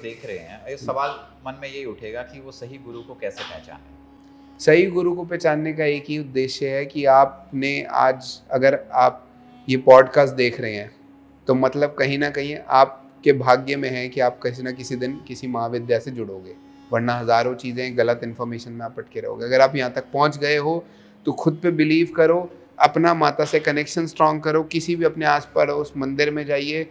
देख रहे हैं, ये सवाल मन में यही उठेगा कि वो सही गुरु को कैसे पहचाने। सही गुरु को पहचानने का एक ही उद्देश्य है कि आपने आज, अगर आप ये पॉडकास्ट देख रहे हैं तो मतलब कहीं ना कहीं आपके भाग्य में है कि आप किसी ना किसी दिन किसी महाविद्या से जुड़ोगे, वरना हज़ारों चीज़ें गलत इन्फॉर्मेशन में आप अटके रहोगे। अगर आप यहाँ तक पहुँच गए हो तो खुद पे बिलीव करो, अपना माता से कनेक्शन स्ट्रॉन्ग करो, किसी भी अपने आस पास मंदिर में जाइए,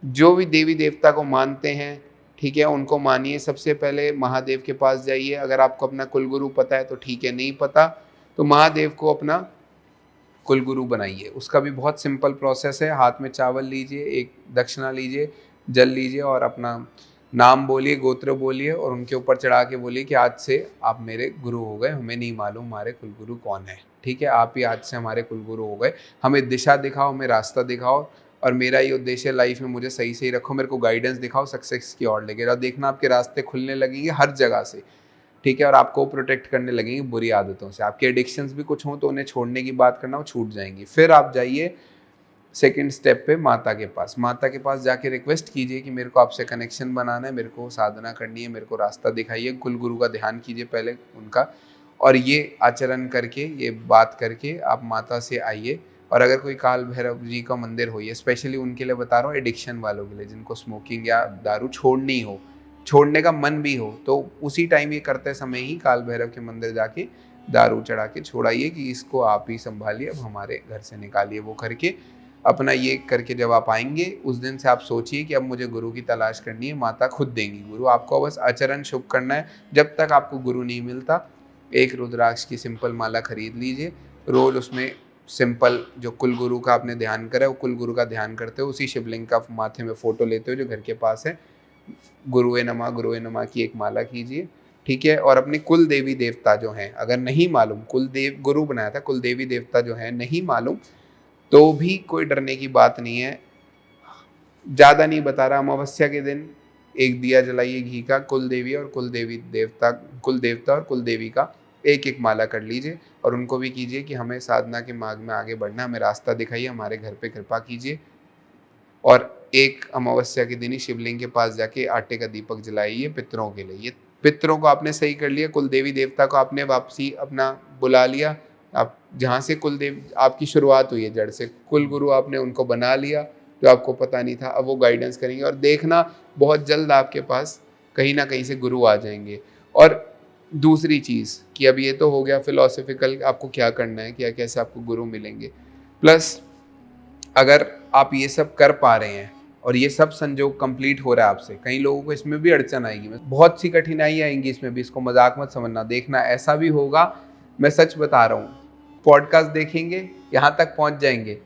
जो भी देवी देवता को मानते हैं, ठीक है, उनको मानिए। सबसे पहले महादेव के पास जाइए। अगर आपको अपना कुलगुरु पता है तो ठीक है, नहीं पता तो महादेव को अपना कुलगुरु बनाइए। उसका भी बहुत सिंपल प्रोसेस है। हाथ में चावल लीजिए, एक दक्षिणा लीजिए, जल लीजिए और अपना नाम बोलिए, गोत्र बोलिए और उनके ऊपर चढ़ा के बोलिए कि आज से आप मेरे गुरु हो गए, हमें नहीं मालूम हमारे कुलगुरु कौन है, ठीक है, आप ही आज से हमारे कुलगुरु हो गए, हमें दिशा दिखाओ, हमें रास्ता दिखाओ और मेरा ये उद्देश्य लाइफ में, मुझे सही सही रखो, मेरे को गाइडेंस दिखाओ, सक्सेस की ओर लेके जाओ। देखना आपके रास्ते खुलने लगेंगे हर जगह से, ठीक है, और आपको प्रोटेक्ट करने लगेंगे बुरी आदतों से। आपके एडिक्शंस भी कुछ हों तो उन्हें छोड़ने की बात करना, वो छूट जाएंगी। फिर आप जाइए सेकंड स्टेप पे माता के पास। माता के पास जाके रिक्वेस्ट कीजिए कि मेरे को आपसे कनेक्शन बनाना है, मेरे को साधना करनी है, मेरे को रास्ता दिखाइए। कुलगुरु का ध्यान कीजिए पहले उनका, और ये आचरण करके, ये बात करके आप माता से आइए। और अगर कोई काल भैरव जी का मंदिर हो, ये स्पेशली उनके लिए बता रहा हूँ, एडिक्शन वालों के लिए, जिनको स्मोकिंग या दारू छोड़नी हो, छोड़ने का मन भी हो, तो उसी टाइम ये करते समय ही काल भैरव के मंदिर जाके दारू चढ़ा के छोड़ाइए कि इसको आप ही संभालिए, अब हमारे घर से निकालिए। वो करके अपना ये करके जब आप आएंगे, उस दिन से आप सोचिए कि अब मुझे गुरु की तलाश करनी है, माता खुद देंगी गुरु। आपको बस आचरण शुभ करना है। जब तक आपको गुरु नहीं मिलता, एक रुद्राक्ष की सिंपल माला खरीद लीजिए, रोज उसमें सिंपल जो कुलगुरु का आपने ध्यान करा है, वो कुलगुरु का ध्यान करते हो, उसी शिवलिंग का माथे में फोटो लेते हो जो घर के पास है, गुरुए नमः की एक माला कीजिए, ठीक है। और अपने कुल देवी देवता जो हैं, अगर नहीं मालूम, कुल देव गुरु बनाया था, कुल देवी देवता जो है नहीं मालूम तो भी कोई डरने की बात नहीं है। ज़्यादा नहीं बता रहा, अमावस्या के दिन एक दिया जलाइए घी का, कुल देवी और कुल देवी देवता, कुल देवता और कुल देवी का एक एक माला कर लीजिए और उनको भी कीजिए कि हमें साधना के मार्ग में आगे बढ़ना, हमें रास्ता दिखाइए, हमारे घर पे कृपा कीजिए। और एक अमावस्या के दिन ही शिवलिंग के पास जाके आटे का दीपक जलाइए पितरों के लिए। ये पितरों को आपने सही कर लिया, कुल देवी देवता को आपने वापसी अपना बुला लिया, आप जहाँ से कुल देव आपकी शुरुआत हुई है जड़ से, कुल गुरु आपने उनको बना लिया जो आपको पता नहीं था। अब वो गाइडेंस करेंगे और देखना बहुत जल्द आपके पास कहीं ना कहीं से गुरु आ जाएंगे। और दूसरी चीज़ कि अब ये तो हो गया फिलोसफिकल, आपको क्या करना है, क्या कैसे आपको गुरु मिलेंगे। प्लस अगर आप ये सब कर पा रहे हैं और ये सब संजोग कंप्लीट हो रहा है आपसे, कई लोगों को इसमें भी अड़चन आएगी, बहुत सी कठिनाई आएंगी इसमें भी, इसको मजाक मत समझना। देखना ऐसा भी होगा, मैं सच बता रहा हूँ, पॉडकास्ट देखेंगे, यहाँ तक पहुँच जाएंगे,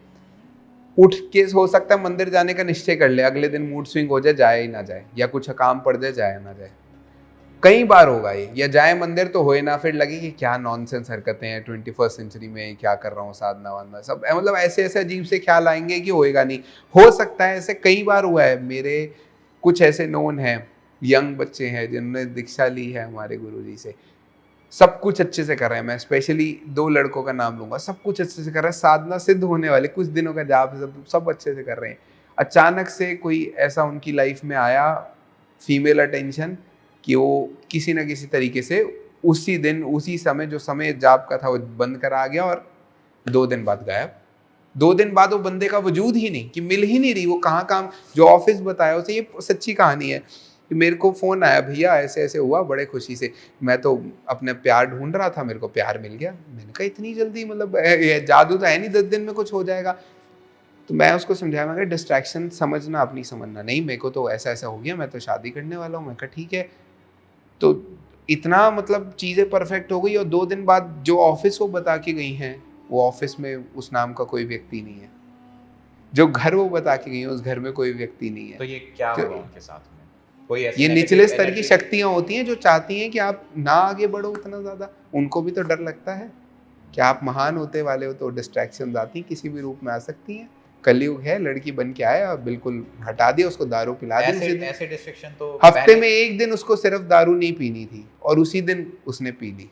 उठ के हो सकता है मंदिर जाने का निश्चय कर ले, अगले दिन मूड स्विंग हो जाए, जाए ही ना जाए, या कुछ काम पड़ जाए, जाए ना जाए। कई बार होगा ये, या जाए मंदिर तो होए ना, फिर लगे कि क्या नॉनसेंस हरकतें हैं, 21st सेंचुरी में क्या कर रहा हूँ, साधना वाधना सब, मतलब ऐसे ऐसे अजीब से ख्याल आएंगे कि होएगा नहीं। हो सकता है, ऐसे कई बार हुआ है, मेरे कुछ ऐसे नोन हैं, यंग बच्चे हैं जिन्होंने दीक्षा ली है हमारे गुरुजी से, सब कुछ अच्छे से कर रहे हैं। मैं स्पेशली 2 लड़कों का नाम लूंगा, सब कुछ अच्छे से कर रहे हैं, साधना सिद्ध होने वाले, कुछ दिनों का जाप, सब अच्छे से कर रहे हैं। अचानक से कोई ऐसा उनकी लाइफ में आया, फीमेल अटेंशन, कि वो किसी न किसी तरीके से उसी दिन उसी समय, जो समय जाप का था, वो बंद करा गया और 2 दिन बाद गायब। 2 दिन बाद वो बंदे का वजूद ही नहीं, कि मिल ही नहीं रही, वो कहाँ काम, जो ऑफिस बताया उसे, ये सच्ची कहानी है कि मेरे को फ़ोन आया, भैया ऐसे ऐसे हुआ, बड़े खुशी से, मैं तो अपने प्यार ढूंढ रहा था, मेरे को प्यार मिल गया। मैंने कहा इतनी जल्दी, मतलब जादू तो है नहीं 10 दिन में कुछ हो जाएगा। तो मैं उसको समझाया, मैं कहा डिस्ट्रैक्शन समझना, अपनी समझना नहीं, मेरे को तो ऐसा ऐसा हो गया, मैं तो शादी करने वाला हूँ। मैं कहा ठीक है। तो इतना मतलब चीज़ें परफेक्ट हो गई, और 2 दिन बाद जो ऑफिस वो बता के गई हैं, वो ऑफिस में उस नाम का कोई व्यक्ति नहीं है, जो घर वो बता के गई है उस घर में कोई व्यक्ति नहीं है। तो ये क्या तो हुआ उनके साथ में? कोई ऐसी ये negative निचले स्तर की energy- शक्तियां होती हैं जो चाहती हैं कि आप ना आगे बढ़ो उतना ज़्यादा। उनको भी तो डर लगता है कि आप महान होते वाले हो, तो डिस्ट्रैक्शन आती हैं, किसी भी रूप में आ सकती हैं। कलयुग है, लड़की बन के आया और बिल्कुल हटा दिया उसको, दारू पिला दी ऐसे डिस्ट्रैक्शन तो हफ्ते में 1 दिन उसको सिर्फ दारू नहीं पीनी थी और उसी दिन उसने पी ली।